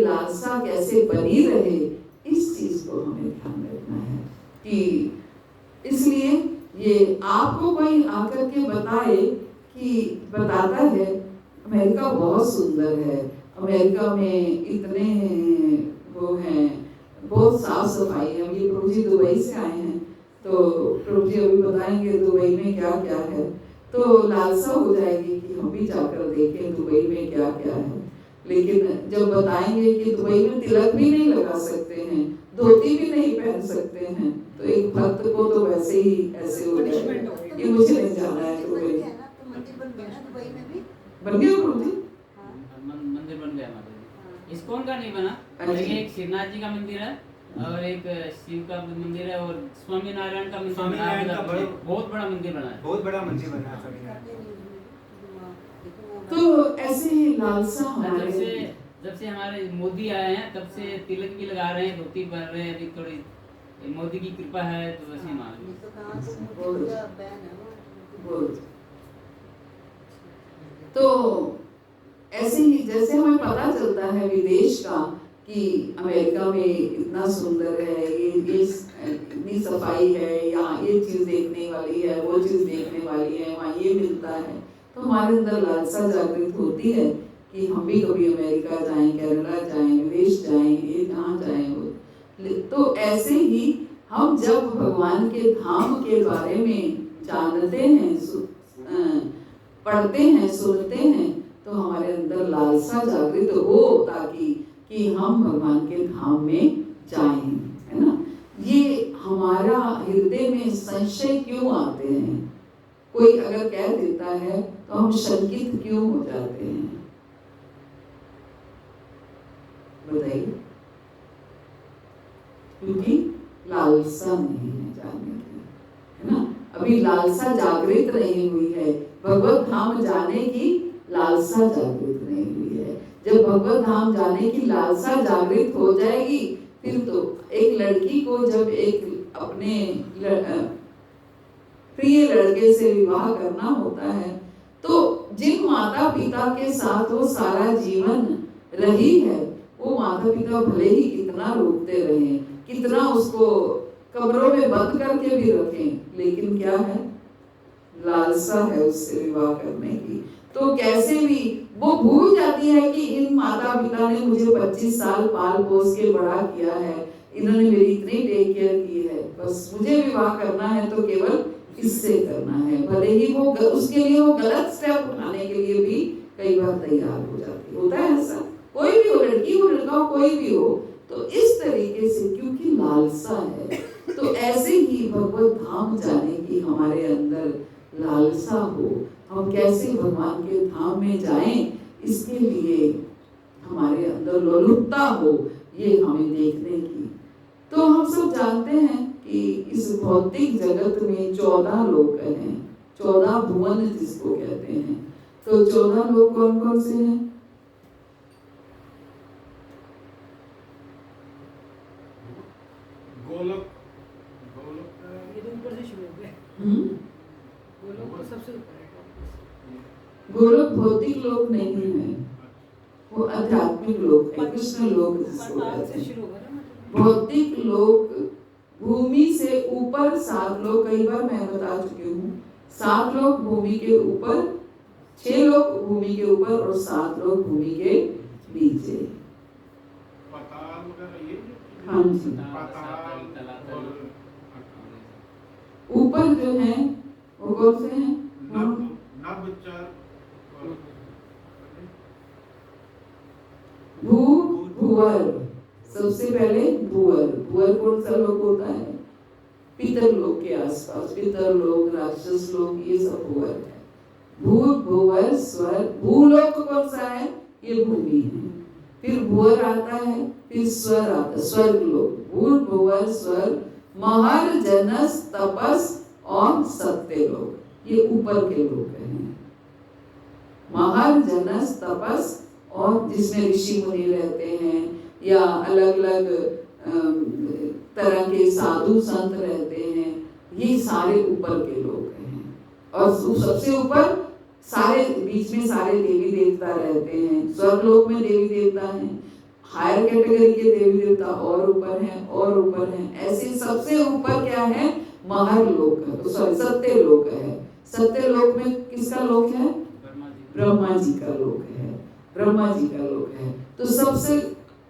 लालसा कैसे बनी रहे, इस चीज को हमें ध्यान रखना है। कि इसलिए ये आपको कोई आकर के बताता है अमेरिका बहुत सुंदर है, अमेरिका में इतने वो हैं, बहुत साफ सफाई है। ये प्रभु जी दुबई से आए हैं, तो प्रभु जी अभी बताएंगे दुबई में क्या क्या है। तो लालसा हो जाएगी कि हम भी जाकर देखें दुबई में क्या क्या है। लेकिन जब बताएंगे कि दुबई में तिलक भी नहीं लगा सकते हैं, धोती भी नहीं पहन सकते हैं, तो एक भक्त को तो वैसे ही ऐसे हो जाएगा कि मुझे नहीं जाना है दुबई। बन गया प्रभु जी, मंदिर बन गया माता जी। इस्कॉन का नहीं बना, एक श्रीनाथ जी का मंदिर है और एक शिव का मंदिर है और स्वामी नारायण का मंदिर, बहुत बड़ा मंदिर बना है, बहुत बड़ा मंदिर बना है। तो ऐसे ही लालसा हमारे जब से हमारे मोदी आए हैं तब से तिलक भी लगा रहे हैं, धोती पहन रहे हैं। अभी थोड़ी मोदी की कृपा है तो वैसे तो ऐसे ही जैसे हमें पता चलता है विदेश का कि अमेरिका में इतना सुंदर है, ये इतनी सफाई है, यहाँ ये चीज देखने वाली है, वो चीज देखने वाली है, वहाँ ये मिलता है, तो हमारे अंदर लालसा जागृत होती है कि हम भी कभी अमेरिका जाएं, केरला जाएं, विदेश जाएं, ये जहाँ जाएं वो। तो ऐसे ही हम जब भगवान के धाम के बारे में जानते हैं, पढ़ते हैं, सुनते हैं, तो हमारे अंदर लालसा जागृत हो ताकि कि हम भगवान के धाम में जाएं, है ना। ये हमारा हृदय में संशय क्यों आते हैं, कोई अगर कह देता है तो हम शंकित क्यों हो जाते हैं, बताइए। क्योंकि लालसा नहीं है जानने की, है ना। अभी लालसा जागृत नहीं हुई है, भगवत धाम जाने की लालसा जागृत नहीं हुई है। जब भगवत धाम जाने की लालसा जागृत हो जाएगी, फिर तो एक लड़की को जब एक अपने प्रिय लड़के से विवाह करना होता है, तो जिन माता पिता के साथ वो सारा जीवन रही है, वो माता पिता भले ही कितना रोकते रहे, कितना उसको कमरों में बंद करके भी रखें, लेकिन क्या है, लालसा है उससे विवाह करने की। तो कैसे भी वो भूल जाती है कि इन माता पिता ने मुझे 25 साल पाल पोस के बड़ा किया है, इन्होंने मेरी इतनी टेक केयर की है, बस मुझे विवाह करना है तो केवल इससे करना है। भले ही वो उसके लिए वो गलत स्टेप उठाने के लिए भी कई बार तैयार हो जाती है। होता है ऐसा, कोई भी हो, लड़की हो लड़का हो, कोई भी हो। तो इस तरीके से क्योंकि लालसा है, तो ऐसे ही भगवत धाम जाने की हमारे अंदर लालसा हो, हम कैसे भगवान के धाम में जाएं, इसके लिए हमारे अंदर लोलुपता हो, ये हमें देखने की। तो हम सब जानते हैं कि इस भौतिक जगत में 14 लोक हैं, 14 भुवन जिसको कहते हैं। तो 14 लोक कौन कौन से हैं? गोलोक, गोलोक भौतिक लोक नहीं है, वो आध्यात्मिक लोक है, कृष्ण लोक जिसको कहते हैं। भौतिक लोक भूमि से ऊपर 7 लोक, कई बार मैं बता चुकी हूँ, 7 लोक भूमि के ऊपर, 6 लोक भूमि के ऊपर और 7 लोक भूमि के नीचे। हाँ जी, ऊपर जो है वो कौन से हैं? भूवर, सबसे पहले भूवर। भूवर कौन सा लोक होता है? पितर लोक के आसपास, पितर लोक, राक्षस लोक, ये सब भूवर है। भूवर स्वर। भूलोक कौन सा है? ये भूमि है। फिर भूवर आता है, फिर स्वर आता है, स्वर्ग लोक। भूर भूवर स्वर, महर जनस तपस और सत्य लोक, ये ऊपर के लोक हैं। महर जनस तपस, और जिसमें ऋषि मुनि रहते हैं या अलग अलग तरह के साधु संत रहते हैं, ये सारे ऊपर के लोग हैं। और सबसे ऊपर सारे, बीच में सारे देवी देवता रहते हैं। स्वर्गलोक में देवी देवता हैं, हायर कैटेगरी के देवी देवता और ऊपर हैं और ऊपर हैं। ऐसे सबसे ऊपर क्या है? महर लोक है, सॉरी सत्य लोक है। सत्य लोक में किसका लोक है? ब्रह्मा जी का लोक है, ब्रह्मा जी का लोक है। तो सबसे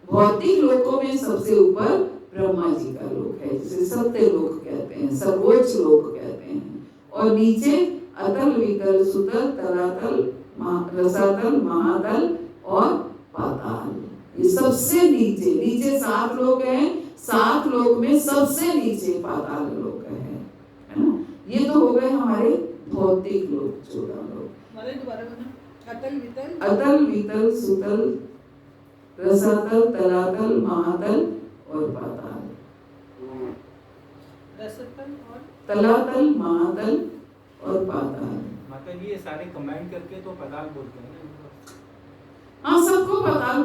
भौतिक लोकों में सबसे ऊपर ब्रह्मा जी का लोक है, जिसे सत्य लोक कहते हैं, सर्वोच्च लोक कहते हैं। और नीचे अतल वितल सुतल तलातल रसातल महातल और पाताल, ये सबसे नीचे नीचे 7 लोक हैं। 7 लोक में सबसे नीचे पाताल लोक है ना। ये तो हो गए हमारे भौतिक लोक, 14 लोक। अतल वितल सुतल रसातल तलातल महातल और पाताल। तलातल महातल और पाताल। मतलब ये सारे कंबाइन करके तो पाताल बोलते हैं ना? हाँ, सबको पाताल।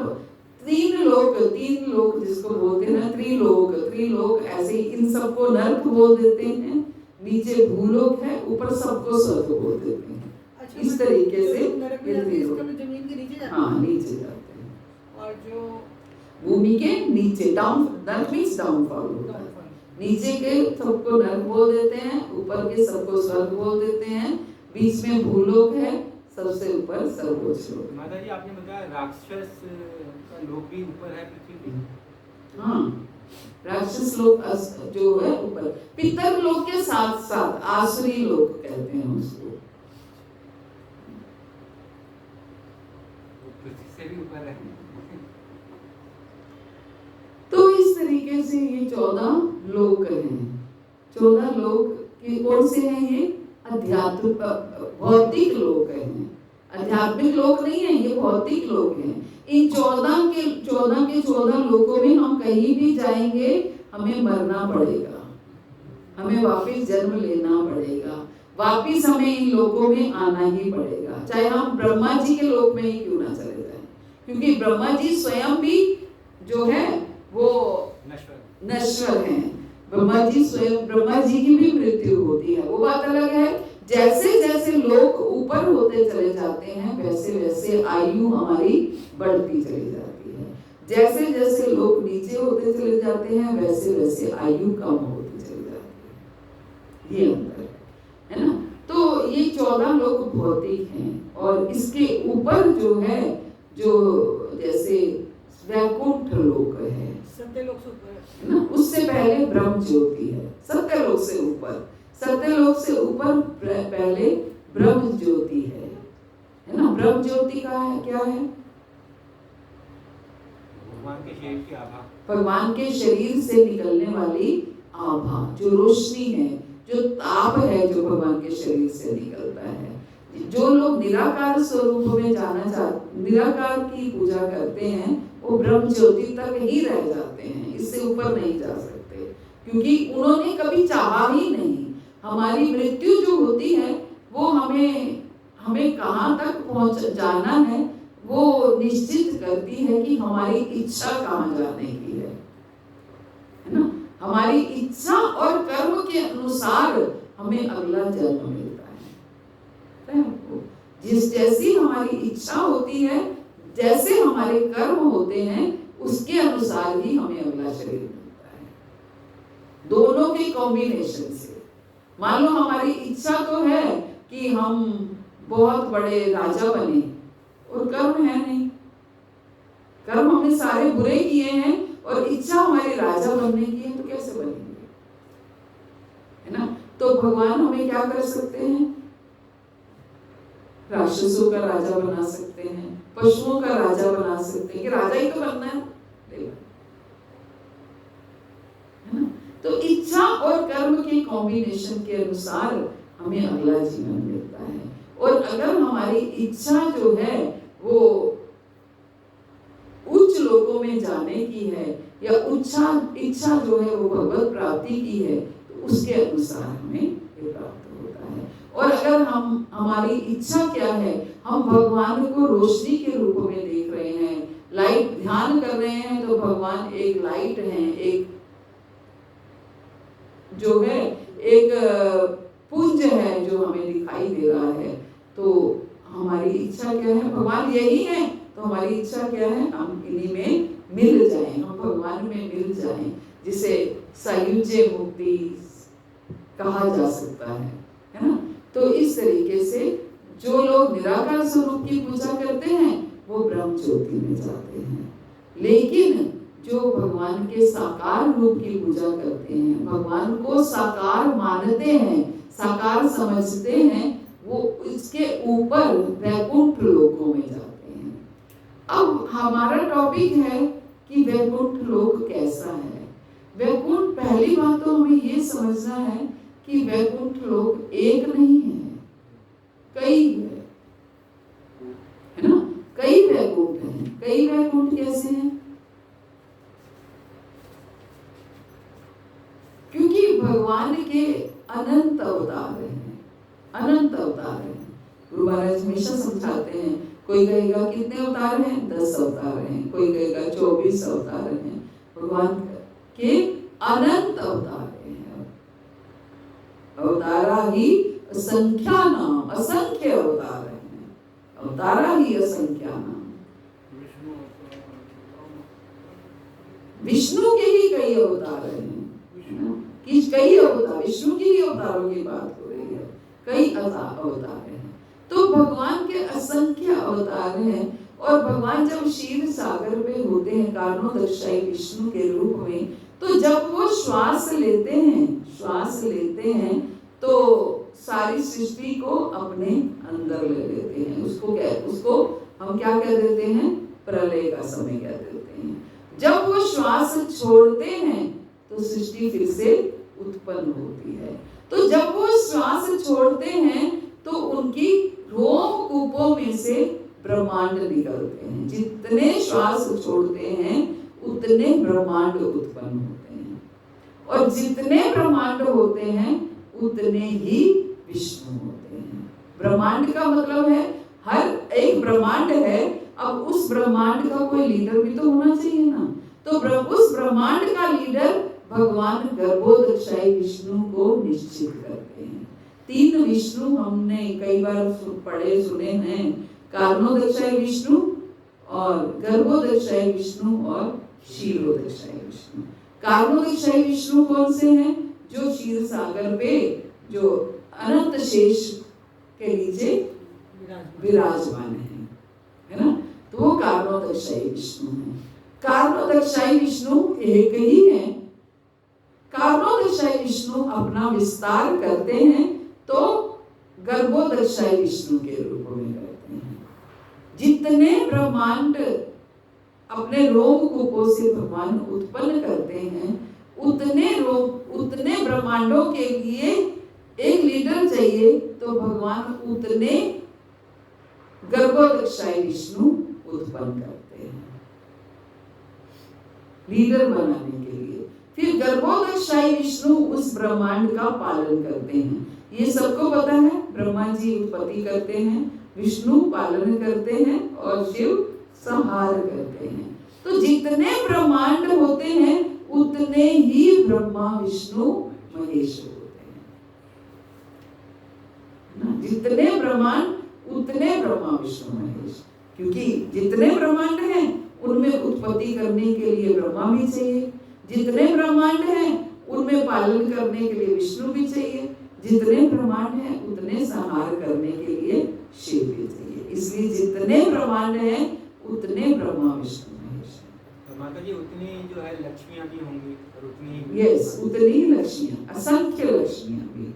3 लोक जिसको बोलते हैं ना, त्रिलोक ऐसे इन सबको नर्क बोल देते हैं। नीचे भूलोक है, ऊपर सबको स्वर्ग बोल देते हैं। अच्छा, इस तरीके से जमीन के नीचे जाते हैं। हाँ, नीचे जाते हैं। और जो भूमि के नीचे डाउन, दैट मींस डाउनफॉल होता है। नीचे के सबको नर्क बोल देते हैं, ऊपर के सबको स्वर्ग बोल देते हैं। बीच में भूलोक है, सबसे ऊपर सर्वोच्च लोक। माता जी आपने बताया राक्षस का लोक भी ऊपर है पृथ्वी पे। हाँ, राक्षस लोक जो है ऊपर। पितर लोक के साथ साथ आसुरी लोक कहते हैं उसको। पृथ्वी से भी ऊपर है। तो इस तरीके से ये 14 लोक हैं। 14 लोक कौन से हैं? ये अध्यात्म भौतिक लोक हैं, आध्यात्मिक लोक नहीं है, ये भौतिक लोक हैं। इन 14 लोकों में हम कहीं भी जाएंगे, हमें मरना पड़ेगा, हमें वापस जन्म लेना पड़ेगा, वापस हमें इन लोकों में आना ही पड़ेगा, चाहे हम ब्रह्मा जी के लोक में ही क्यों ना चले जाएं। क्योंकि ब्रह्मा जी स्वयं भी जो है वो नश्वर हैं। ब्रह्मा जी की भी मृत्यु होती है, वो बात अलग है। जैसे जैसे लोग ऊपर होते चले जाते हैं, वैसे वैसे आयु हमारी बढ़ती चली जाती है। जैसे जैसे लोग नीचे होते चले जाते हैं, वैसे वैसे आयु कम होती चली जाती है। ये अंतर है ना। तो ये 14 लोग भौतिक हैं। और इसके ऊपर जो है, जो जैसे वैकुंठ लोक है, सत्यलोक से ऊपर है ना, उससे पहले ब्रह्म ज्योति है। सत्यलोक से ऊपर, सत्यलोक से ऊपर पहले ब्रह्म ज्योति है ना। ब्रह्म ज्योति का है क्या है? भगवान के शरीर की आभा, भगवान के शरीर से निकलने वाली आभा, जो रोशनी है, जो ताप है, जो भगवान के शरीर से निकलता है। जो लोग निराकार स्वरूप में जाना चाहते, निराकार की पूजा करते हैं, वो ब्रह्म ज्योति तक ही रह जाते हैं, इससे ऊपर नहीं जा सकते, क्योंकि उन्होंने कभी चाहा ही नहीं। हमारी मृत्यु जो होती है वो हमें कहाँ तक पहुँच जाना है, वो निश्चित करती है कि हमारी इच्छा कहाँ जाने की है ना। हमारी इच्छा और कर्म के अनुसार हमें अगला जन्म मिलता है। जिस जैसी हमारी इच्छा होती है, जैसे हमारे कर्म होते हैं, उसके अनुसार ही हमें अगला शरीर मिलता है। दोनों के कॉम्बिनेशन से। मान लो हमारी इच्छा तो है कि हम बहुत बड़े राजा बने, और कर्म है नहीं, कर्म हमने सारे बुरे किए हैं, और इच्छा हमारी राजा बनने की है, तो कैसे बनेंगे, है ना। तो भगवान हमें क्या कर सकते हैं? राक्षसों का राजा बना सकते हैं, पशुओं का राजा बना सकते हैं, कि राजा ही तो बनना है ना। तो इच्छा और कर्म के कॉम्बिनेशन के अनुसार हमें अगला जीवन मिलता है। और अगर हमारी इच्छा जो है वो उच्च लोकों में जाने की है, या इच्छा जो है वो भगवत प्राप्ति की है, तो उसके अनुसार हमें ये प्राप्त होता है। और अगर हमारी इच्छा क्या है, हम भगवान को रोशनी के रूप में देख रहे हैं, लाइट ध्यान कर रहे हैं, तो भगवान एक लाइट है, एक जो है एक पुंज है जो हमें दिखाई दे रहा है। तो हमारी इच्छा क्या है? भगवान यही है, तो हमारी इच्छा क्या है? हम इन्हीं में मिल जाएं, हम भगवान में मिल जाएं, जिसे सायुज्य मुक्ति कहा जा सकता है ना। तो इस तरीके से जो लोग निराकार स्वरूप की पूजा करते हैं वो ब्रह्म ज्योति में जाते हैं, लेकिन जो भगवान के साकार रूप की पूजा करते हैं, भगवान को साकार मानते हैं, साकार समझते हैं, वो इसके ऊपर वैकुंठ लोकों में जाते हैं। अब हमारा टॉपिक है कि वैकुंठ लोक कैसा है। वैकुंठ, पहली बात तो हमें ये समझना है कि वैकुंठ लोक एक नहीं है, कई है ना, कई वैकुंठ हैं। कई वैकुंठ कैसे हैं? क्योंकि भगवान के अनंत अवतार हैं, अनंत अवतार हैं। गुरु महाराज हमेशा समझाते हैं, कोई कहेगा कितने अवतार हैं? 10 अवतार हैं, कोई कहेगा 24 अवतार हैं। भगवान के अनंत अवतार हैं। अवतारा ही असंख्या नाम, असंख्य अवतार हैं, अवतारा ही असंख्या नाम। विष्णु के ही कई अवतार हैं, कि कई अवतार, विष्णु के ही अवतारों की बात हो रही है, कई अवतार हैं। तो भगवान के असंख्य अवतार हैं। और भगवान जब क्षीर सागर में होते हैं कारणोदर्शाई विष्णु के रूप में, तो जब वो श्वास लेते हैं, श्वास लेते हैं, तो सारी सृष्टि को अपने अंदर ले लेते हैं। उसको हम क्या कह देते हैं? प्रलय का समय कह देते हैं। जब वो श्वास छोड़ते हैं तो सृष्टि फिर से उत्पन्न होती है। तो जब वो श्वास छोड़ते हैं तो उनकी रोम कूपों में से ब्रह्मांड निकलते हैं। जितने श्वास छोड़ते हैं उतने ब्रह्मांड उत्पन्न होते हैं, और जितने ब्रह्मांड होते हैं उतने ही विष्णु होते हैं। ब्रह्मांड का मतलब है हर एक ब्रह्मांड है। अब उस ब्रह्मांड का कोई लीडर भी तो होना चाहिए ना। तो उस ब्रह्मांड का लीडर भगवान गर्भोदक्षाई विष्णु को निश्चित करते हैं। 3 विष्णु हमने कई बार पढ़े सुने हैं, कारणोदक्षाई विष्णु और गर्भोदक्षाई विष्णु और क्षीरोदक्षाई विष्णु। कारणोदक्षाई विष्णु कौन से हैं? जो क्षीर सागर पे, जो अनंत शेष के नीचे विराजमान है ना। तो वो कारणोदक्षाई विष्णु है। कारणोदक्षाई विष्णु एक ही है। कारणोदक्षाई विष्णु अपना विस्तार करते हैं तो गर्भोदक्षाई विष्णु के रूप में करते हैं। जितने ब्रह्मांड अपने रोम कूपों से भगवान उत्पन्न करते हैं, उतने ब्रह्मांडों के लिए एक लीडर चाहिए। तो भगवान उतने गर्भोदक्षाई विष्णु उत्पन्न करते हैं लीडर बनाने के लिए। फिर गर्भोदक्षाई विष्णु उस ब्रह्मांड का पालन करते हैं। ये सबको पता है। ब्रह्मा जी उत्पत्ति करते हैं, विष्णु पालन करते हैं और शिव संहार करते हैं। तो जितने ब्रह्मांड होते हैं उतने ही ब्रह्मा विष्णु महेश होते हैं। जितने ब्रह्मांड उतने ब्रह्मा विष्णु महेश। क्योंकि जितने ब्रह्मांड हैं उनमें उत्पत्ति करने के लिए ब्रह्मा भी चाहिए, जितने ब्रह्मांड हैं उनमें पालन करने के लिए विष्णु भी चाहिए, जितने ब्रह्मांड हैं उतने संहार करने के लिए शिव भी चाहिए। इसलिए जितने ब्रह्मांड हैं उतने ब्रह्मा विष्णु महेश। तो माता जी उतनी जो है लक्ष्मियां भी होंगी और उतनी यस, उतनी लक्ष्मियां, असंख्य लक्ष्मियां भी।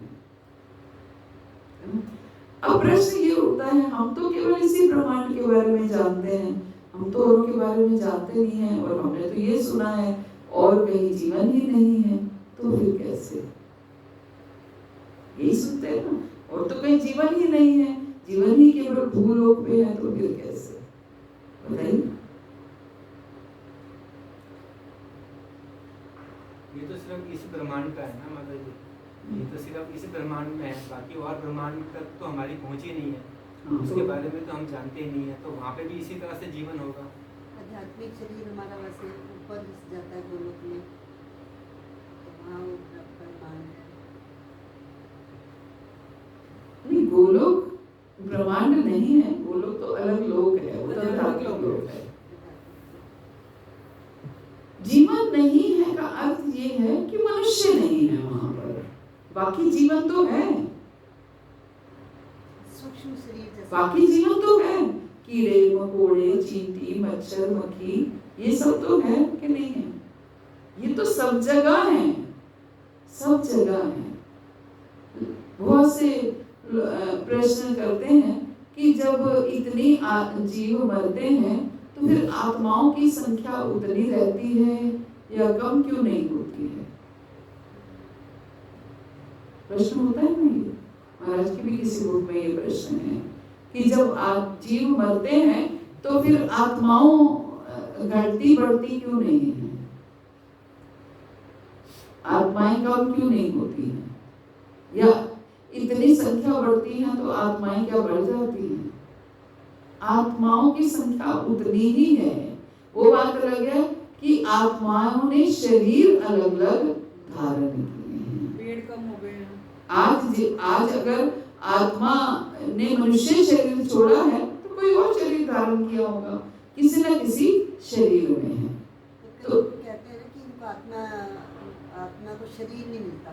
अब प्रश्न ये उठता है, हम तो केवल इसी ब्रह्मांड के बारे में जानते हैं, हम तो औरों के बारे में जानते नहीं हैं, और हमने तो ये सुना है और कहीं जीवन ही नहीं है, तो फिर कैसे? यही सुनते हैं ना, और तो कहीं जीवन ही नहीं है, जीवन ही केवल भूलोक पे है, तो फिर कैसे? बताइए। ये तो सिर्फ इस ब्रह्मांड का है ना माता जी, ये तो सिर्फ इस ब्रह्मांड में है, बाकी और ब्रह्मांड तक तो हमारी पहुंच ही नहीं है। उसके बारे में तो हम जानते ही नहीं है, तो वहाँ पे भी इसी तरह से जीवन होगा। आध्यात्मिक शरीर हमारा वैसे ऊपर जाता है गोलोक में, तो वहाँ ब्रह्मांड नहीं, गोलोक ब्रह्मांड नहीं है, गोलोक तो अलग लोक है, वो तो आध्यात्मिक लोक है। जीवन नहीं है का अर्थ ये है कि मनुष्य नहीं है वहां पर, बाकी जीवन तो है, सूक्ष्म शरीर जैसे बाकी जीवन तो है, कीड़े मकोड़े चींटी मच्छर मक्खी ये सब तो है कि नहीं है? ये तो सब जगह है, सब जगह है। बहुत से प्रश्न करते हैं कि जब इतनी जीव मरते हैं तो फिर आत्माओं की संख्या उतनी रहती है या कम क्यों नहीं होती है? प्रश्न होता है ना, ये महाराज की भी किसी बुक में ये प्रश्न है कि जब जीव मरते हैं तो फिर आत्माओं घटती बढ़ती क्यों नहीं है? आत्माएं कम क्यों नहीं होती हैं? या इतनी संख्या बढ़ती है तो आत्माएं क्या बढ़ जाती हैं? आत्माओं की संख्या उतनी ही है। वो बात अलग है कि आत्माओं ने शरीर अलग अलग धारण किए हैं। पेड़ कम हो गए। आज अगर आत्मा ने मनुष्य शरीर छोड़ा है तो कोई और शरीर धारण किया होगा, किसी न किसी शरीर में है। तो कहते हैं ना कि इनको आत्मा को शरीर नहीं मिलता,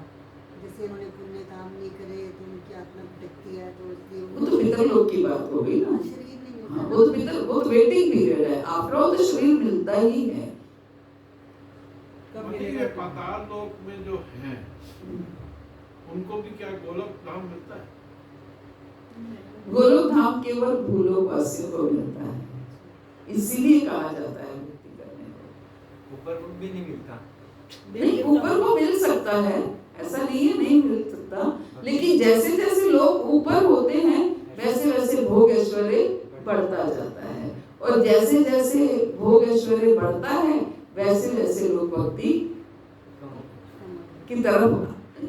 जैसे उन्होंने पुण्य काम नहीं करे तो उनकी आत्मा भटकती है, तो इसलिए वो तो पितरलोक की बात हो गई ना। शरीर नहीं मिलता। हाँ, वो तो वेटिंग पीरियड है, आफ्टर ऑल तो शरीर मिलता ही है। पाताल लोक में जो हैं उनको भी क्या गोलोक धाम मिलता है? गोलोक धाम केवल भूलोक वासियों को मिलता है, इसीलिए कहा जाता है भक्ति करने को। ऊपर भी नहीं मिलता। नहीं, ऊपर को मिल सकता है, ऐसा नहीं है नहीं मिल सकता, लेकिन जैसे जैसे लोग ऊपर होते हैं वैसे वैसे भोग ऐश्वर्य बढ़ता जाता है, और जैसे जैसे भोग ऐश्वर्य बढ़ता है वैसे वैसे लोग भक्ति की तरफ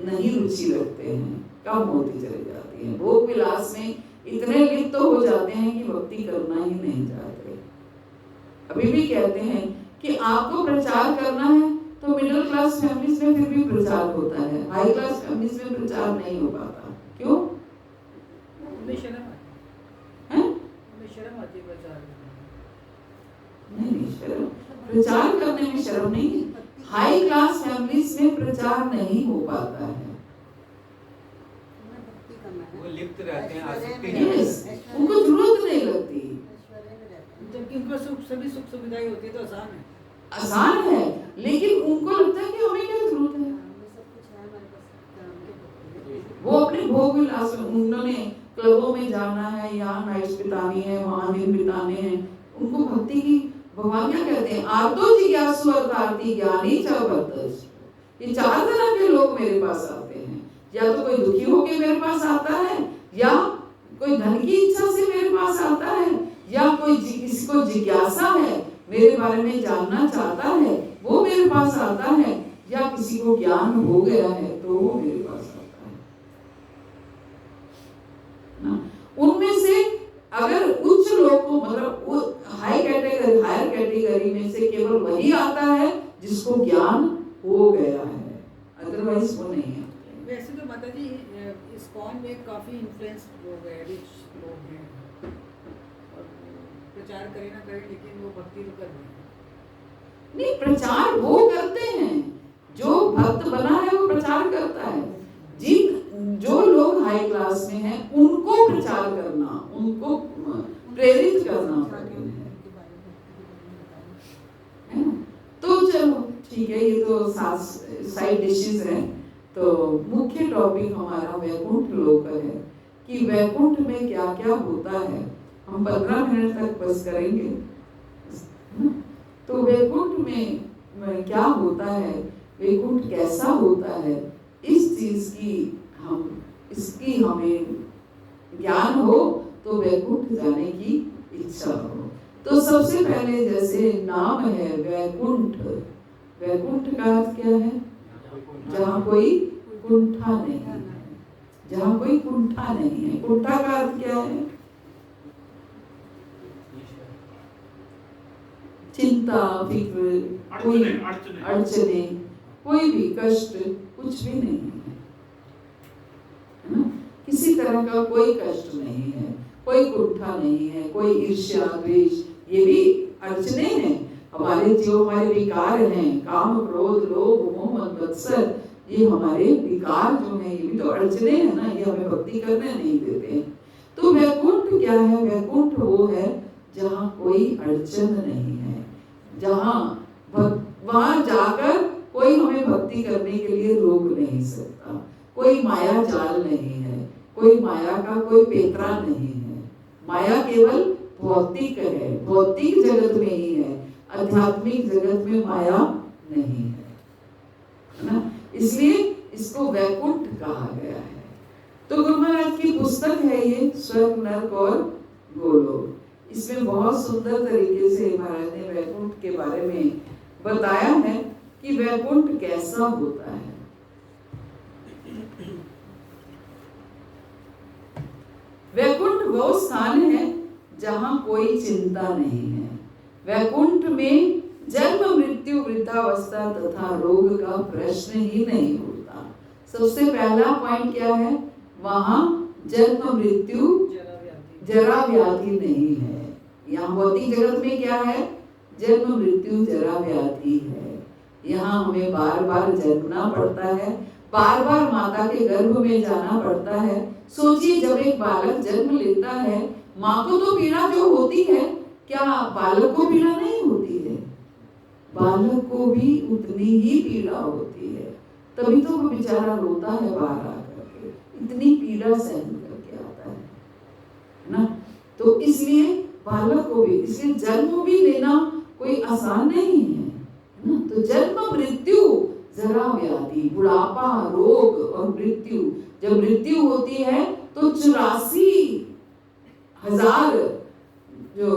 नहीं रुचि रखते हैं, कम होती चली जाती है। भोग विलास में इतने लिप्त हो जाते हैं कि भक्ति करना ही नहीं चाहते। अभी भी कहते हैं कि आपको प्रचार करना है तो मिडिल क्लास फैमिलीज में फिर भी प्रचार होता है, हाई क्लास फैमिलीज में प्रचार नहीं हो पाता। क्यों? शर्म आती है प्रचार नहीं, शर्म प्रचार करने में शर्म नहीं। हाई क्लास फैमिलीज में प्रचार नहीं हो पाता है। वो लिप्त रहते हैं, आसक्ति Yes, उनको जरूरत नहीं लगती। जबकि उनको सभी सुख सुविधाएं होती है तो आसान है। आसान है, लेकिन उनको लगता है कि हमें क्या जरूरत है। वो अपने भोग विलास में, उन्होंने क्लबों में जाना है, यहाँ नाइट्स बितानी है, वहाँ दिन बिताने हैं। उनको भक्ति की, भगवान क्या कहते हैं, आर्तो जिज्ञासु अर्थार्थी ज्ञानी च बद्धश्च। ये चार तरह के लोग मेरे पास आते हैं, या तो कोई दुखी होके मेरे पास आता है, या कोई धन की इच्छा से मेरे पास आता है, या कोई किसी को जिज्ञासा है, मेरे बारे में जानना चाहता है, वो मेरे पास आता है, या किसी को ज्ञान हो गया है तो वो मेरे पास आता है ना। उनमें से अगर उच्च लोग को, मतलब हायर कैटेगरी में से केवल वही आता है जिसको ज्ञान हो गया है, अदरवाइज वो नहीं है। वैसे तो माता जी इस्कॉन में काफी इन्फ्लुएंस लोग हैं, रिच लोग हैं, और प्रचार करे ना करे लेकिन वो भक्ति तो कर रहे हैं। नहीं, प्रचार वो करते हैं, जो भक्त बना है वो प्रचार करता है। जो लोग हाई क्लास में हैं उनको प्रचार करना, उनको प्रेरित करना कठिन है ना। तो चलो ठीक है, ये तो साइड डिशेस हैं। तो मुख्य टॉपिक हमारा वैकुंठ लोक है कि वैकुंठ में क्या क्या होता है। हम 15 मिनट तक बस करेंगे। तो वैकुंठ में क्या होता है, वैकुंठ कैसा होता है, इस चीज की इसकी हमें ज्ञान हो तो वैकुंठ जाने की इच्छा हो। तो सबसे पहले जैसे नाम है वैकुंठ, वैकुंठ का अर्थ क्या है? जहाँ कोई कुंठा नहीं है, जहाँ कोई कुंठा नहीं है। कुंठा का अर्थ क्या है? चिंता, फिक्र, कोई अड़चने, कोई भी कष्ट, कुछ भी नहीं है, किसी तरह का कोई कष्ट नहीं है, कोई कुंठा नहीं है, कोई ईर्ष्या द्वेष, ये भी अड़चने हैं, हमारे हमारे जो हमारे विकार हैं, काम क्रोध लोभ मोह मद मत्सर, ये हमारे विकार जो हैं, ये भी तो अड़चने हैं ना, ये हमें भक्ति करने नहीं देते। तो वैकुंठ क्या है? वैकुंठ वो है जहाँ कोई अड़चन नहीं है, जहाँ वहां जाकर कोई हमें भक्ति करने के लिए रोक नहीं सकता, कोई माया जाल नहीं है, कोई माया का कोई पेतरा नहीं है। माया केवल भौतिक है, भौतिक जगत में ही है, आध्यात्मिक जगत में माया नहीं है ना। इसलिए इसको वैकुंठ कहा गया है। तो गुरु महाराज की पुस्तक है ये, स्वर्ग नरक और गोलोक। इसमें बहुत सुंदर तरीके से महाराज ने वैकुंठ के बारे में बताया है कि वैकुंठ कैसा होता है। वैकुंठ वो स्थान है जहां कोई चिंता नहीं है। वैकुंठ में जन्म मृत्यु वृद्धावस्था तथा रोग का प्रश्न ही नहीं होता। सबसे पहला पॉइंट क्या है? वहां जन्म मृत्यु जरा व्याधि नहीं है। यहाँ भौतिक जगत में क्या है? जन्म मृत्यु जरा व्याधि है। यहाँ हमें बार बार जन्मना पड़ता है, बार बार माता के गर्भ में जाना पड़ता है। सोचिए, जब एक बालक जन्म लेता है, माँ को तो पीड़ा जो होती है, क्या बालक को पीड़ा नहीं होती है? बालक को भी उतनी ही पीड़ा होती है, तभी तो वो बेचारा रोता है बाहर आकर के, इतनी पीड़ा सहन करके आता है ना। तो इसलिए बालक को भी, इसलिए जन्म भी लेना कोई आसान नहीं है ना। तो जन्म मृत्यु जरा व्याधि, बुढ़ापा रोग और मृत्यु, जब मृत्यु होती है तो 84,000 जो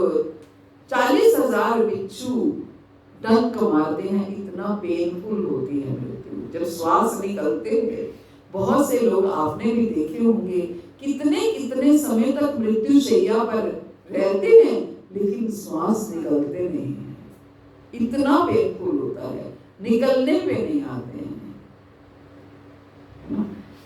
40,000 बिच्छू डंक मारते हैं, इतना पेनफुल होती है मृत्यु। जब श्वास निकलते हैं, बहुत से लोग आपने भी देखे होंगे, कितने कितने समय तक मृत्यु शैया पर रहते हैं, लेकिन श्वास निकलते नहीं है, इतना पेनफुल होता है, निकलने पे नहीं आते हैं।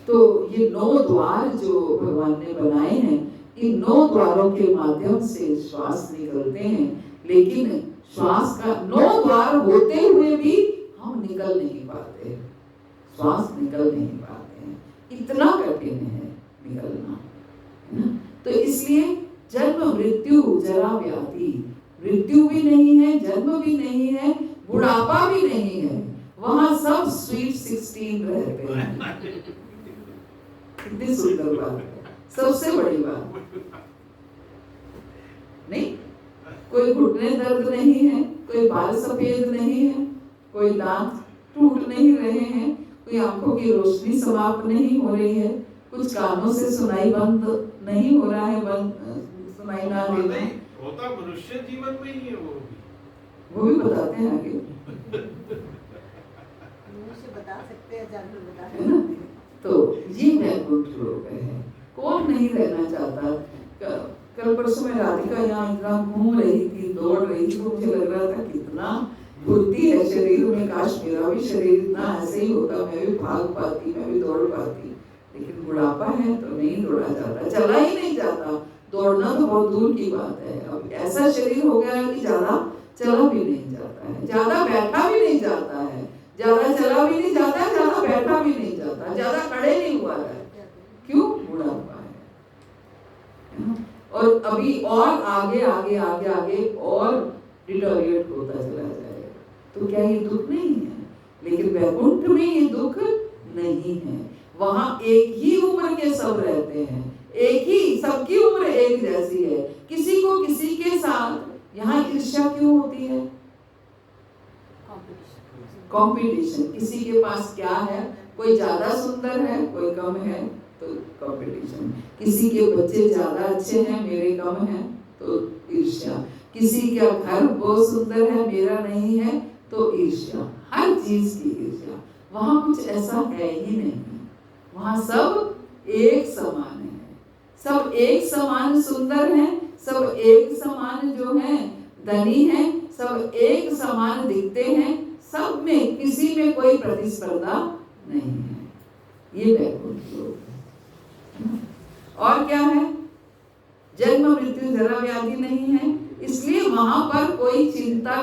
तो ये 9 द्वार जो भगवान ने बनाए हैं, इन 9 द्वारों के माध्यम से श्वास निकलते हैं, लेकिन श्वास का 9 द्वार होते हुए भी हम निकल नहीं पाते, श्वास निकल नहीं पाते हैं, इतना कठिन है निकलना, है ना। तो इसलिए जन्म मृत्यु जरा व्याधि, मृत्यु भी नहीं है, जन्म भी नहीं है, बुढ़ापा भी नहीं है, वहां सब स्वीट 16 रहते हैं। कितनी सुंदर बात है, सबसे बड़ी बात नहीं, कोई घुटने दर्द नहीं है, कोई बाल सफेद नहीं है, कोई दांत टूट नहीं रहे हैं, कोई आंखों की रोशनी समाप्त नहीं हो रही है, कुछ कानों से सुनाई बंद नहीं हो रहा है, सुनाई ना देना होता मनुष्य जीवन में ही है। वो भी बताते हैं आगे, बता सकते हैं, जानवर बता है ना। तो ये वैकुंठ लोक है, कौन नहीं रहना चाहता। कल परसों में राधिका यहाँ इतना घूम रही थी, दौड़ रही थी, मुझे लग रहा था कितना फुर्ती है शरीर में, काश मेरा भी शरीर इतना ऐसे ही होता, मैं भी भाग पाती, मैं भी दौड़ पाती। लेकिन बुढ़ापा है तो नहीं दौड़ा जाता, चला ही नहीं जाता, दौड़ना तो बहुत दूर की बात है। अब ऐसा शरीर हो गया है कि ज्यादा चला भी नहीं जाता है, ज्यादा बैठा भी नहीं जाता है, ज्यादा चला भी नहीं जाता है, ज्यादा बैठा भी नहीं जाता, ज्यादा खड़े नहीं हुआ है। क्यों? बुढ़ापा है। और अभी और आगे आगे आगे आगे और डिटोरिएट होता चला जाएगा। तो क्या ये दुख नहीं है? लेकिन वैकुंठ में ये दुख नहीं है। वहां एक ही उम्र के सब रहते हैं, एक ही, सबकी उम्र एक जैसी है, किसी को किसी के साथ। यहाँ ईर्ष्या क्यों होती है? कंपटीशन, किसी के पास क्या है, कोई ज्यादा सुंदर है, कोई कम है, तो कंपटीशन। किसी के बच्चे ज्यादा अच्छे हैं, मेरे कम हैं, तो ईर्ष्या। किसी का घर बहुत सुंदर है, मेरा नहीं है, तो ईर्ष्या। हर चीज की ईर्ष्या। वहां कुछ ऐसा है ही नहीं, वहां सब एक समान है, सब एक समान सुंदर हैं, सब एक समान जो है धनी हैं, सब एक समान दिखते हैं, सब में किसी में कोई प्रतिस्पर्धा नहीं है। ये वैकुंठ लोक है। और क्या है? जन्म मृत्यु जरा व्याधि नहीं है, इसलिए वहां पर कोई चिंता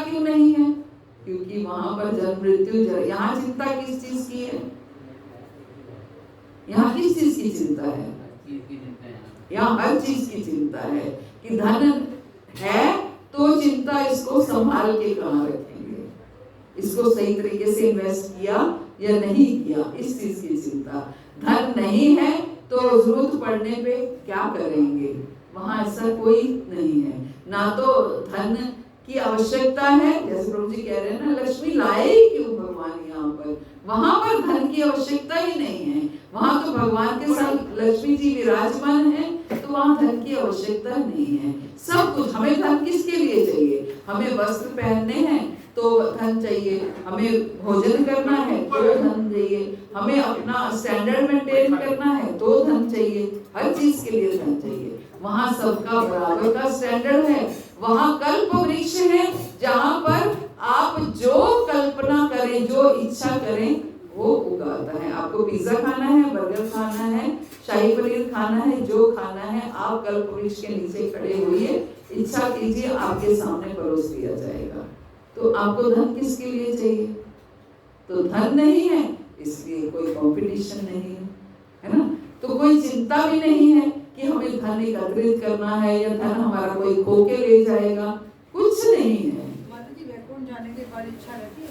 क्यों नहीं है? क्योंकि वहां पर जन्म मृत्यु यहाँ चिंता किस चीज की है? यहाँ किस चीज की चिंता है? यहाँ हर चीज की चिंता है कि धन है तो चिंता इसको संभाल के कहाँ रखेंगे, इसको सही तरीके से इन्वेस्ट किया या नहीं किया, इस चीज की चिंता। धन नहीं है तो जरूरत पड़ने पे क्या करेंगे, वहां ऐसा कोई नहीं है। ना तो धन की आवश्यकता है, जैसे प्रभु जी कह रहे हैं ना, लक्ष्मी लाए ही क्यों भगवान यहाँ पर, वहां पर धन की आवश्यकता ही नहीं है। वहां तो भगवान के साथ लक्ष्मी जी विराजमान है, तो वहां धन की आवश्यकता नहीं है। सब कुछ हमें धन किसके लिए चाहिए? हमें वस्त्र पहनने हैं तो धन चाहिए, हमें भोजन करना है तो धन चाहिए, हमें अपना स्टैंडर्ड मेंटेन करना है तो धन चाहिए, हर चीज के लिए धन चाहिए। वहां सबका बराबर का स्टैंडर्ड है। वहां कल्प वृक्ष है जहां पर आप जो कल्पना करें, जो इच्छा करें वो उगाता है। आपको पिज्जा खाना है, बर्गर खाना है, शाही पनीर खाना है, जो खाना है आप कल्प वृक्ष के नीचे खड़े होइए, इच्छा कीजिए, आपके सामने परोस दिया जाएगा। तो आपको धन किसके लिए चाहिए? तो धन नहीं है इसलिए कोई कंपटीशन नहीं है ना? तो कोई चिंता भी नहीं है कि हमें धन एकत्रित करना है या धन हमारा कोई खो के ले जाएगा, कुछ नहीं है। माता जी वैकुंठ जाने के बाद इच्छा रहती है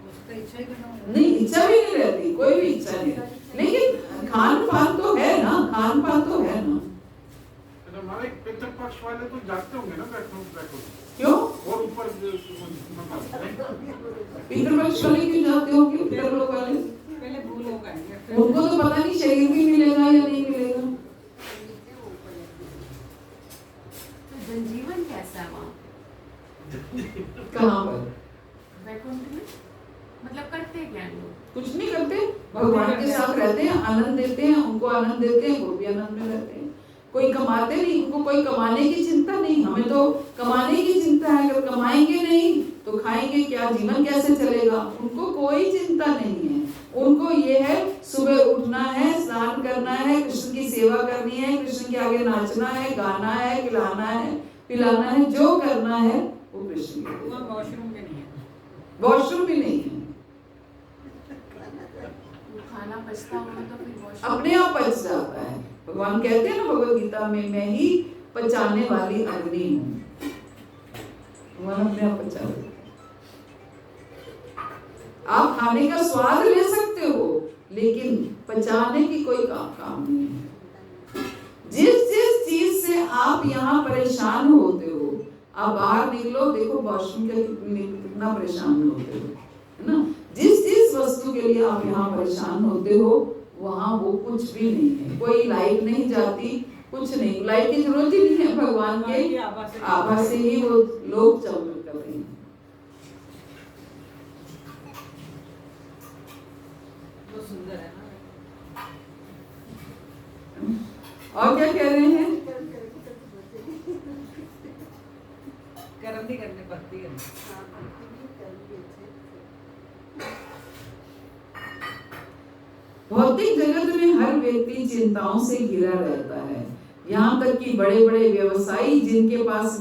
उसका इच्छा ही करना होगा? नहीं, इच्छा भी नहीं रहती, कोई भी इच्छा नहीं, लेकिन खान पान तो है ना, खान पान तो है ना। हमारे पितृपक्ष वाले तो जाते होंगे ना वैकुंठ, क्यों? और ऊपर पितृपक्ष वाले क्यों जाते होंगे? पितृलोक वाले पहले भूल हो गए, उनको तो पता नहीं शरीर भी मिलेगा या नहीं मिलेगा। तो जनजीवन कैसा है वहाँ? कहाँ पर? वैकुंठ में मतलब करते क्या हैं लोग? कुछ नहीं करते, भगवान के साथ रहते हैं, आनंद देते हैं, उनको आनंद देते हैं, वो भी आनंद में रहते हैं। कोई कमाते नहीं, उनको कोई कमाने की चिंता नहीं। हमें तो कमाने की चिंता है, अगर कमाएंगे नहीं तो खाएंगे क्या, जीवन कैसे चलेगा, उनको कोई चिंता नहीं है। उनको ये है सुबह उठना है, स्नान करना है, कृष्ण की सेवा करनी है, कृष्ण के आगे नाचना है, गाना है, खिलाना है, पिलाना है, जो करना है वो कृष्ण के। वॉशरूम में नहीं है, वॉशरूम भी नहीं है, खाना पचता होगा तो फिर वॉशरूम अपने आप पच जाता है। भगवान कहते हैं ना भगवद गीता में, मैं ही पचाने वाली अग्नि हूँ, भगवान अपने आप पचा देते। आप खाने का स्वाद ले सकते हो लेकिन पचाने की कोई काम नहीं है। जिस चीज से आप यहाँ परेशान होते हो, आप बाहर निकलो, देखो वॉशरूम के कितना परेशान होते हो, है ना? जिस वस्तु के लिए आप यहाँ परेशान होते हो वहां वो कुछ भी नहीं है। कोई लाइट नहीं जाती, कुछ नहीं, लाइट की जरूरत ही नहीं है, भगवान के आभा से ही वो लोग चमक कर रहे हैं। सुंदर है ना। और क्या कह रहे हैं? कर्म नहीं करने पड़ती है। भौतिक जगत में हर व्यक्ति चिंताओं से घिरा रहता है। यहाँ तक कि बड़े बड़े व्यवसायी जिनके पास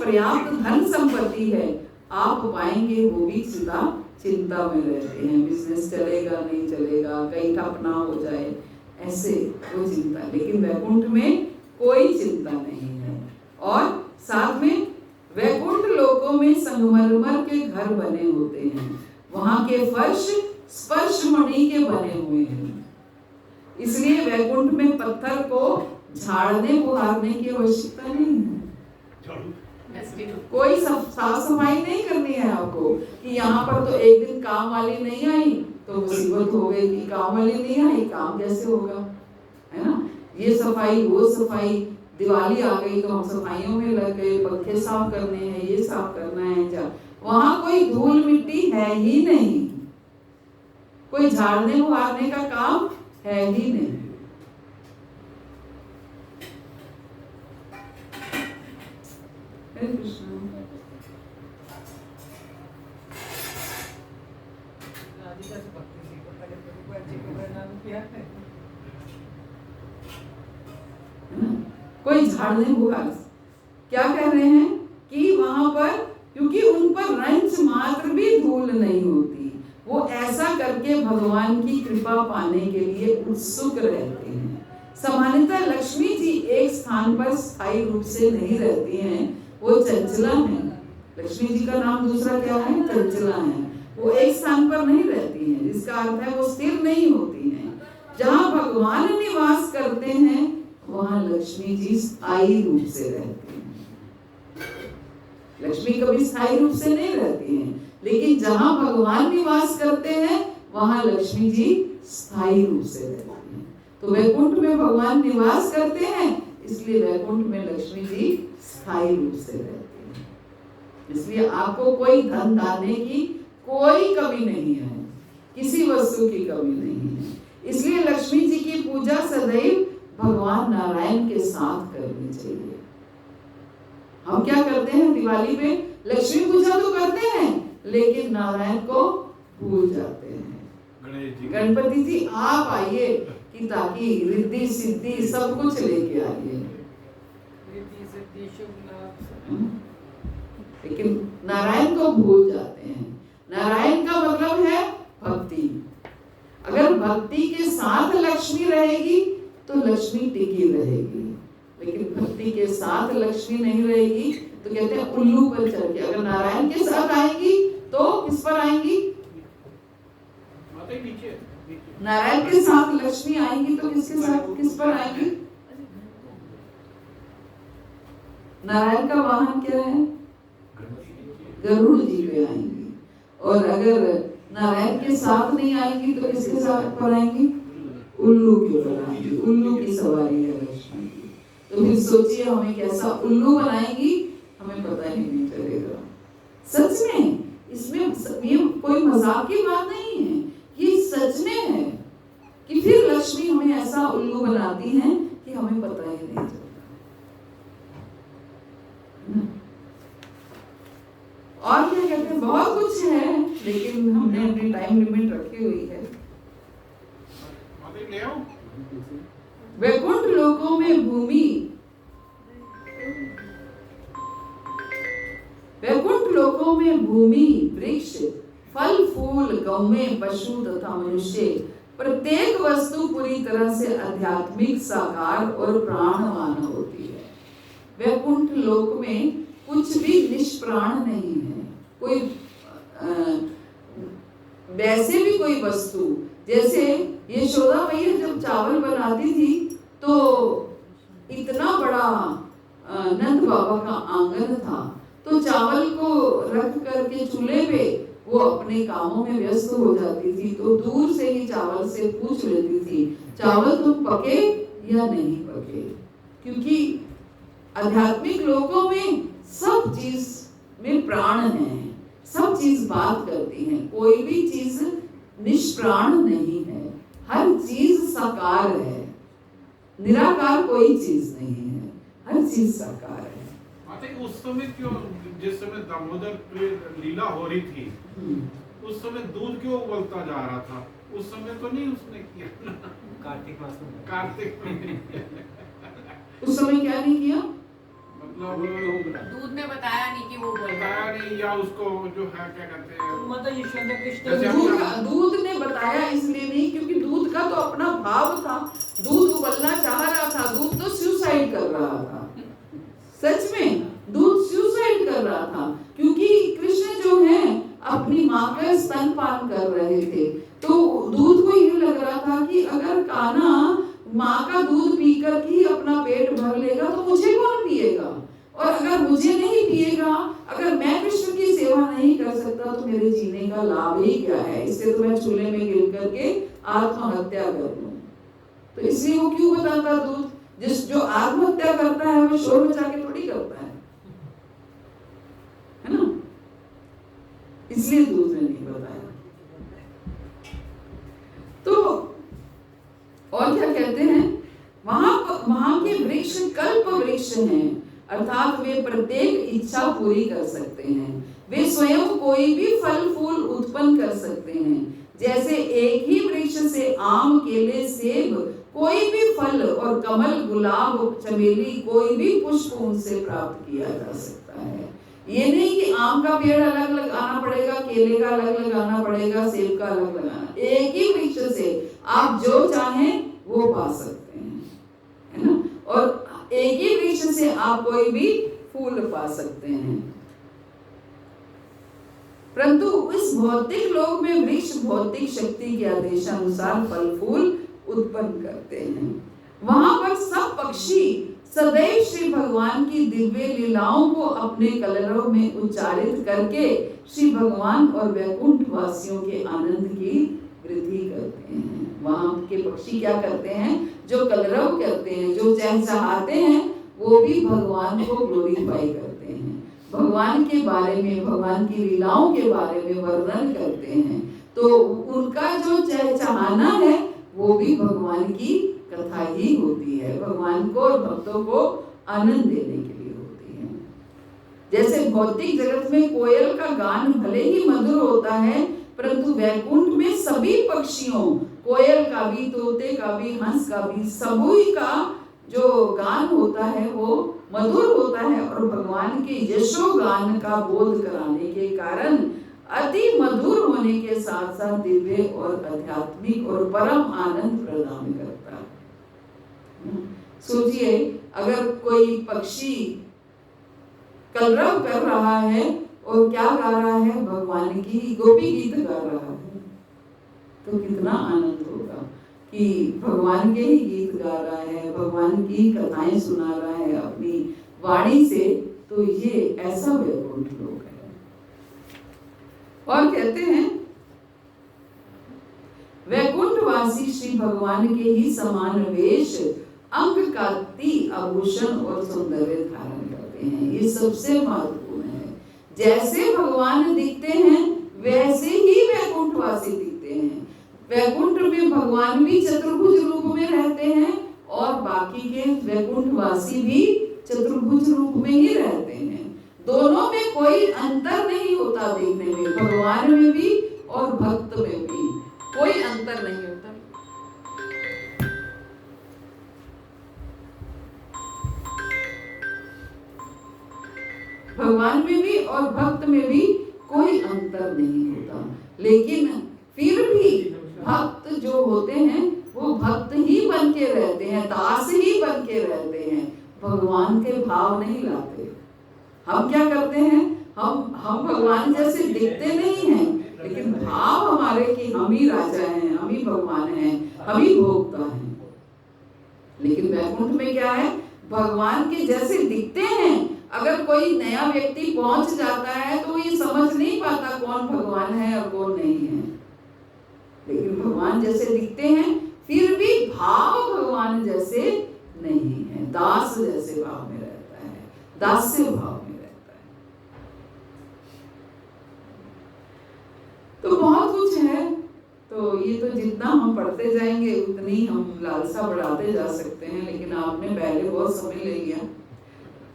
पर्याप्त धन संपत्ति है, आप पाएंगे वो भी चिंता में रहते हैं। बिजनेस चलेगा नहीं चलेगा, कहीं ठप ना हो जाए, ऐसे वो चिंता। लेकिन वैकुंठ में कोई चिंता नहीं है। और साथ में वैकुंठ लोकों में संगमरमर के घर बने होते हैं, वहां के फर्श स्पर्श मणि के बने हुए हैं। इसलिए वैकुंठ में पत्थर को झाड़ने बुहारने की आवश्यकता नहीं है। कोई साफ सफाई नहीं करनी है आपको कि यहाँ पर तो एक दिन काम वाली नहीं आई तो मुसीबत हो गई कि काम वाली नहीं आई, काम कैसे होगा, है ना? ये सफाई वो सफाई, दिवाली आ गई तो हम सफाइयों में लग गए, पंखे साफ करने हैं, ये साफ करना है। वहां कोई धूल मिट्टी है ही नहीं, कोई झाड़ने बुहारने का काम है ही नहीं। राधिका से भक्ति सीखो, पहले प्रभु जी को प्रणाम किया है। कोई झाड़ने बुहार। क्या कह रहे हैं कि वहां पर क्योंकि उन पर रंच मात्र भी धूल नहीं होती, वो ऐसा करके भगवान की कृपा पाने के लिए उत्सुक रहते हैं। सामान्यतः लक्ष्मी जी एक स्थान पर स्थायी रूप से नहीं रहती हैं, वो चंचला है। लक्ष्मी जी का नाम दूसरा क्या है? चंचला है। वो एक स्थान पर नहीं रहती हैं, जिसका अर्थ है वो स्थिर नहीं होती हैं। जहाँ भगवान निवास करते हैं वहाँ लक्ष्मी जी स्थायी रूप से रहती हैं। लक्ष्मी कभी स्थायी रूप से नहीं रहती हैं, लेकिन जहाँ भगवान निवास करते हैं वहाँ लक्ष्मी जी स्थायी रूप से रहती हैं। तो वैकुंठ में भगवान निवास करते हैं, इसलिए वैकुंठ में लक्ष्मी जी स्थायी रूप से रहती हैं। इसलिए आपको कोई धन दाने की कोई कमी नहीं है, किसी वस्तु की कमी नहीं है। इसलिए लक्ष्मी जी की पूजा सदैव भगवान नारायण के साथ करनी चाहिए। हम क्या करते हैं दिवाली पे? लक्ष्मी पूजा तो करते हैं, लेकिन नारायण को भूल जाते हैं। गणपति जी आप आइए कि ताकि रिद्धि सिद्धि सब कुछ लेके आइए, लेकिन नारायण को भूल जाते हैं। नारायण का मतलब है भक्ति। अगर भक्ति के साथ लक्ष्मी रहेगी तो लक्ष्मी टिकी रहेगी, लेकिन भक्ति के साथ लक्ष्मी नहीं रहेगी तो कहते हैं उल्लू पर चढ़ के। अगर नारायण के साथ आएंगी तो किस पर आएंगी? नारायण के साथ लक्ष्मी आएंगी तो किसके साथ, किस पर आएंगी? नारायण का वाहन क्या है? गरुड़ जी पे आएंगी। और अगर नारायण के साथ नहीं आएंगी तो किसके साथ पर आएंगी? उल्लू के ऊपर आएंगी। उल्लू की सवारी है लक्ष्मी की। तो फिर सोचिए हमें कैसा उल्लू बनाएंगी, हमें पता ही नहीं चलेगा। सच में इसमें ये कोई मजाक की बात नहीं है, ये सच में है कि फिर लक्ष्मी हमें ऐसा उल्लू बनाती हैं कि हमें पता ही नहीं चलता। और क्या कहते हैं, बहुत कुछ है, लेकिन हमने अपनी टाइम लिमिट रखी हुई है। वैकुंठ लोकों में भूमि, वैकुंठ लोकों में भूमि, वृक्ष, फल फूल, गौएं, पशु तथा मनुष्य, प्रत्येक वस्तु पूरी तरह से आध्यात्मिक, साकार और प्राणवान होती है। वैकुंठ लोक में कुछ भी निष्प्राण नहीं है। कोई वैसे भी कोई वस्तु, जैसे यशोदा मैया जब चावल बनाती थी तो इतना बड़ा नंद बाबा का आंगन था, तो चावल को रख करके चूल्हे पे वो अपने कामों में व्यस्त हो जाती थी, तो दूर से ही चावल से पूछ लेती थी चावल तुम पके या नहीं पके। क्योंकि आध्यात्मिक लोकों में सब चीज में प्राण है, सब चीज बात करती है, कोई भी चीज निष्प्राण नहीं है, हर चीज साकार है, निराकार कोई चीज नहीं है, हर चीज साकार है। उस समय क्यों, जिस समय दामोदर लीला हो रही थी उस समय दूध क्यों उबलता जा रहा था? उस समय तो नहीं उसने किया ना, कार्तिक मास में, कार्तिक में उस समय क्या नहीं किया? मतलब दूध ने बताया नहीं कि वो बताया नहीं, या उसको जो है क्या कहते हैं, माता यशोदा कृष्ण दूध ने बताया इसलिए नहीं क्योंकि दूध का तो अपना भाव था, दूध उबलना चाह रहा था, दूध तो सुसाइड कर रहा था। सच में दूध सुसाइड कर रहा था, क्योंकि कृष्ण जो है अपनी माँ का स्तनपान कर रहे थे, तो दूध को ये लग रहा था कि अगर कान्हा माँ का दूध पीकर ही अपना पेट भर लेगा तो मुझे कौन पिएगा, और अगर मुझे नहीं पिएगा, अगर मैं कृष्ण की सेवा नहीं कर सकता तो मेरे जीने का लाभ ही क्या है, इससे तो मैं चूल्हे में गिर करके आत्महत्या कर लूं। तो इसलिए वो क्यों बताता दूध? जिस जो आत्महत्या करता है वो शोर मचा के थोड़ी करता है ना, इसलिए दूध ने नहीं बताया। तो और क्या कहते हैं, वहां के वृक्ष कल्प वृक्ष हैं, अर्थात वे प्रत्येक इच्छा पूरी कर सकते हैं, वे स्वयं कोई भी फल फूल उत्पन्न कर सकते हैं। जैसे एक ही वृक्ष से आम, केले, सेब, कोई भी फल और कमल, गुलाब, चमेली, कोई भी पुष्प उनसे प्राप्त किया जा सकता है। ये नहीं कि आम का पेड़ अलग लगाना पड़ेगा, केले का अलग लगाना पड़ेगा, सेब का अलग लगाना, एक ही वृक्ष से आप जो चाहें वो पा सकते हैं, है ना। और एक ही वृक्ष से आप कोई भी फूल पा सकते हैं। परंतु इस भौतिक लोक में वृक्ष भौतिक शक्ति के आदेशानुसार फल फूल उत्पन्न करते हैं। वहां पर सब पक्षी सदैव श्री भगवान की दिव्य लीलाओं को अपने कलरव में उच्चारित करके श्री भगवान और वैकुंठ वासियों के आनंद की वृद्धि करते हैं। वहां के पक्षी क्या करते हैं? जो कलरव करते हैं, जो चहचहाते हैं, वो भी भगवान को ग्लोरीफाई करते हैं, भगवान के बारे में, भगवान की लीलाओं के बारे में वर्णन करते हैं। तो उनका जो चहचहाना है वो भी भगवान की कथा ही होती है, भगवान को और भक्तों को आनंद देने के लिए होती है। जैसे भौतिक जगत में कोयल का गान भले ही मधुर होता है, परंतु वैकुंठ में सभी पक्षियों, कोयल का भी, तोते का भी, हंस का भी, सभी का जो गान होता है वो मधुर होता है और भगवान के यशो गान का बोध कराने के कारण अति मधुर होने के साथ साथ दिव्य और आध्यात्मिक और परम आनंद प्रदान करता है। सोचिए, अगर कोई पक्षी कलरव कर रहा है और क्या गा रहा है? भगवान की गोपी गीत गा रहा है, तो कितना आनंद होगा कि भगवान के ही गीत गा रहा है, भगवान की कथाएं सुना रहा है अपनी वाणी से। तो ये ऐसा वैकुंठ लोक है। और कहते हैं वैकुंठवासी श्री भगवान के ही समान वेश, अंग कांति, आभूषण और सौंदर्य धारण करते हैं। ये सबसे महत्वपूर्ण है। जैसे भगवान दिखते हैं वैसे ही वैकुंठवासी दिखते हैं। वैकुंठ में भगवान भी चतुर्भुज रूप में रहते हैं और बाकी के वैकुंठवासी भी चतुर्भुज रूप में ही रहते हैं। दोनों में कोई अंतर नहीं होता देखने में, भगवान में भी और भक्त में भी कोई अंतर नहीं होता। भगवान में भी और भक्त में भी कोई अंतर नहीं होता। लेकिन फिर भी भक्त जो होते हैं वो भक्त ही बन के रहते हैं, दास ही बन के रहते हैं, भगवान के भाव नहीं लाते। हम क्या करते हैं? हम भगवान जैसे दिखते नहीं हैं, लेकिन भाव हमारे कि हम ही राजा हैं, हम ही भगवान हैं, हम ही भोक्ता हैं। लेकिन वैकुंठ में क्या है? भगवान के जैसे दिखते हैं। अगर कोई नया व्यक्ति पहुंच जाता है तो ये समझ नहीं पाता कौन भगवान है और कौन नहीं है। लेकिन भगवान जैसे दिखते हैं, फिर भी भाव भगवान जैसे नहीं है, दास जैसे भाव में रहता है, दास्य भाव में रहता है। तो बहुत कुछ है। तो ये तो जितना हम पढ़ते जाएंगे उतनी हम लालसा बढ़ाते जा सकते हैं, लेकिन आपने पहले बहुत समय ले लिया,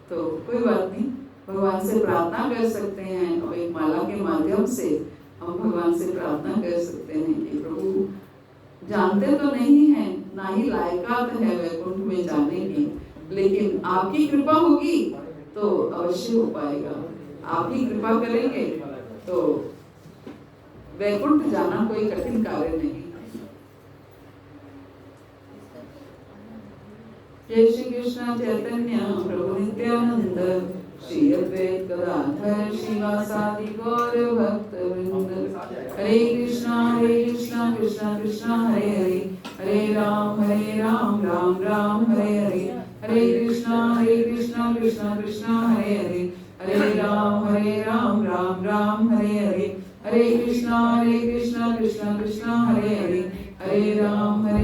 तो कोई बात नहीं। भगवान से प्रार्थना कर सकते हैं और एक माला के माध्यम से हम भगवान से प्रार्थना कर सकते हैं कि प्रभु, जानते तो नहीं है, ना ही लायकात है वैकुंठ में जाने की, लेकिन आपकी कृपा होगी तो अवश्य हो पाएगा। आप ही कृपा करेंगे तो वैकुंठ जाना कोई कठिन कार्य नहीं। जय श्री कृष्ण चैतन्य प्रभु नित्यानंद, श्री अद्वैत गदाधर श्रीवासादि गौर भक्त वृंद। हरे कृष्णा कृष्णा कृष्णा हरे हरे, हरे राम राम राम हरे हरे, हरे कृष्णा कृष्णा कृष्णा हरे हरे, हरे राम राम हरे हरे, हरे कृष्णा कृष्णा कृष्णा हरे हरे, हरे राम हरे